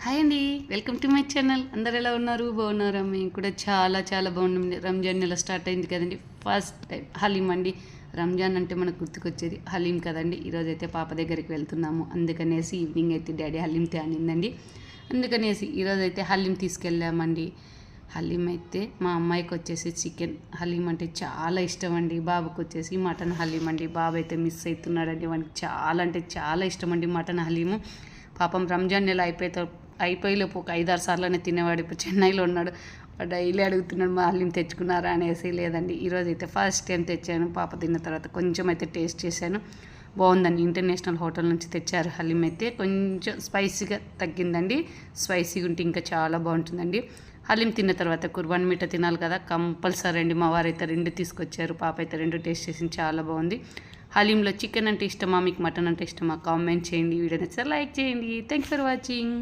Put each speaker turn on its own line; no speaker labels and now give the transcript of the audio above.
Hi అండి, welcome to my channel. అందరు ఎలా ఉన్నారు? బాగున్నారా? మేము కూడా చాలా చాలా బాగున్నాం. రంజాన్ నెల స్టార్ట్ అయింది కదండి. ఫస్ట్ టైం హలీం అండి. రంజాన్ అంటే మనకు గుర్తుకొచ్చేది హలీం కదండి. ఈరోజైతే పాప దగ్గరికి వెళ్తున్నాము, అందుకనేసి ఈవినింగ్ అయితే డాడీ హలీం తేనిందండి. అందుకనేసి ఈరోజైతే హలీం తీసుకెళ్ళామండి. హలీం అయితే మా అమ్మాయికి వచ్చేసి చికెన్ హలీం అంటే చాలా ఇష్టం అండి. బాబుకి వచ్చేసి మటన్ హలీం అండి. బాబు అయితే మిస్ అవుతున్నాడండి, వానికి చాలా అంటే చాలా ఇష్టం అండి మటన్ హలీము. పాపం రంజాన్ నెల అయిపోయేలోపు ఒక 5-6 సార్లనే తినేవాడు. ఇప్పుడు చెన్నైలో ఉన్నాడు, డైలీ అడుగుతున్నాడు మా హలీం తెచ్చుకున్నారా అనేసి. లేదండి, ఈరోజు అయితే ఫస్ట్ టైం తెచ్చాను. పాప తిన్న తర్వాత కొంచెం అయితే టేస్ట్ చేశాను, బాగుందండి. ఇంటర్నేషనల్ హోటల్ నుంచి తెచ్చారు హలీం అయితే. కొంచెం స్పైసీగా తగ్గిందండి, స్పైసీగా ఉంటే ఇంకా చాలా బాగుంటుందండి. హలీం తిన్న తర్వాత కుర్బాన్ మీట తినాలి కదా, కంపల్సరీ అండి. మా వారైతే 2 తీసుకొచ్చారు, పాప అయితే 2 టేస్ట్ చేసింది, చాలా బాగుంది. హలీంలో చికెన్ అంటే ఇష్టమా, మీకు మటన్ అంటే ఇష్టమా? కామెంట్ చేయండి. వీడియో నచ్చితే లైక్ చేయండి. Thanks for watching.